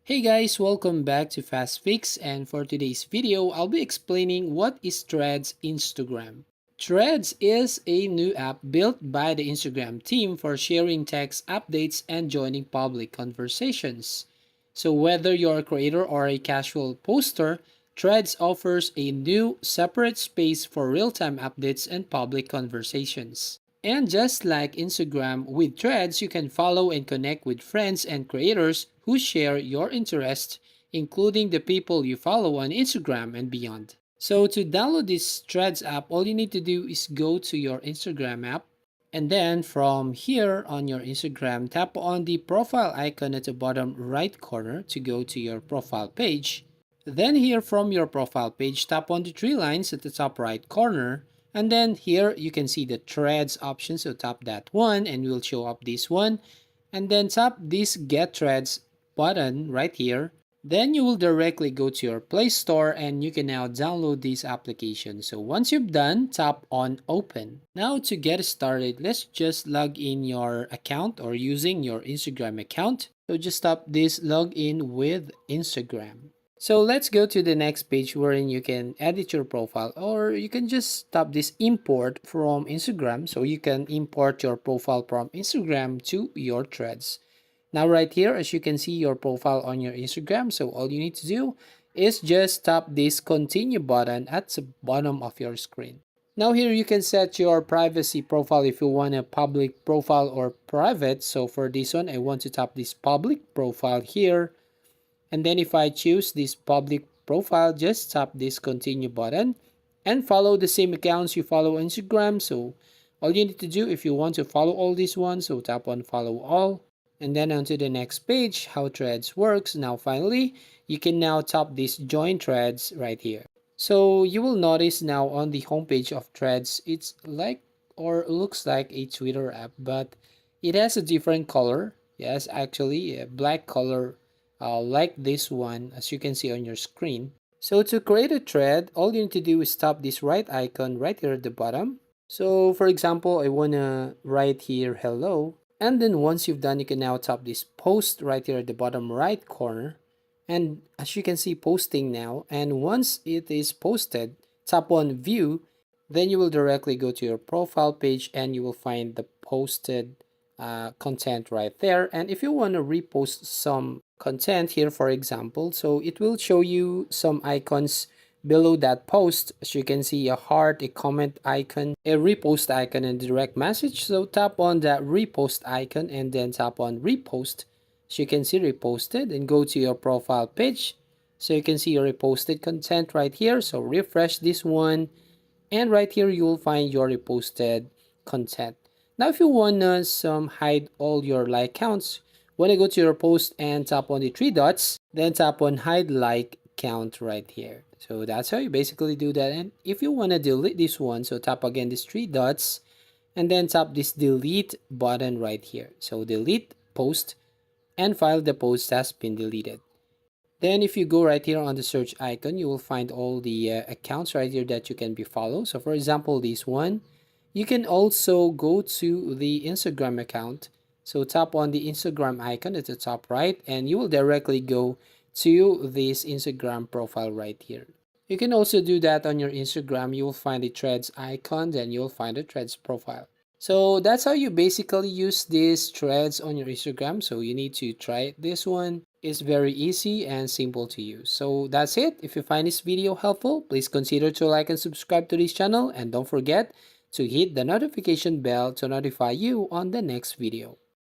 Hey guys, welcome back to Fast Fix, and for today's video, I'll be explaining what is Threads Instagram. Threads is a new app built by the Instagram team for sharing text updates and joining public conversations. So whether you're a creator or a casual poster, Threads offers a new separate space for real-time updates and public conversations. And just like Instagram, with Threads, you can follow and connect with friends and creators who share your interests, including the people you follow on Instagram and beyond. So to download this Threads app, all you need to do is go to your Instagram app. And then from here on your Instagram, tap on the profile icon at the bottom right corner to go to your profile page. Then here from your profile page, tap on the three lines at the top right corner. And then here you can see the threads option. So tap that one and we'll show up this one. And then tap this get threads button right here. Then you will directly go to your Play Store and you can now download this application. So once you've done, tap on open. Now to get started, let's just log in your account or using your Instagram account. So just tap this login with Instagram. So let's go to the next page wherein you can edit your profile, or you can just tap this import from Instagram. So you can import your profile from Instagram to your threads. Now right here, as you can see your profile on your Instagram, so all you need to do is just tap this continue button at the bottom of your screen. Now here you can set your privacy profile if you want a public profile or private. So for this one, I want to tap this public profile here. And then if I choose this public profile, just tap this continue button and follow the same accounts you follow on Instagram. So all you need to do if you want to follow all these ones, so tap on follow all. And then onto the next page, how Threads works. Now finally, you can now tap this join Threads right here. So you will notice now on the homepage of Threads, it's like or looks like a Twitter app, but it has a different color. Yes, actually a black color like this one as you can see on your screen. So to create a thread, all you need to do is tap this right icon right here at the bottom. So for example, I want to write here hello. And then once you've done, you can now tap this post right here at the bottom right corner. And as you can see posting now, and once it is posted, tap on view, then you will directly go to your profile page and you will find the posted content right there. And if you want to repost some content here, for example, so it will show you some icons below that post. As you can see, a heart, a comment icon, a repost icon, and direct message. So tap on that repost icon and then tap on repost. So you can see reposted and go to your profile page. So you can see your reposted content right here. So refresh this one and right here you will find your reposted content. Now if you want to hide all your like counts, when I go to your post and tap on the three dots, then tap on hide like count right here. So that's how you basically do that. And if you want to delete this one, so tap again these three dots and then tap this delete button right here. So delete post and file the post has been deleted. Then if you go right here on the search icon, you will find all the accounts right here that you can be followed. So for example, this one, you can also go to the Instagram account. So tap on the Instagram icon at the top right and you will directly go to this Instagram profile right here. You can also do that on your Instagram. You will find the threads icon, then you'll find the threads profile. So that's how you basically use these threads on your Instagram. So you need to try it. This one is very easy and simple to use. So that's it. If you find this video helpful, please consider to like and subscribe to this channel. And don't forget to hit the notification bell to notify you on the next video.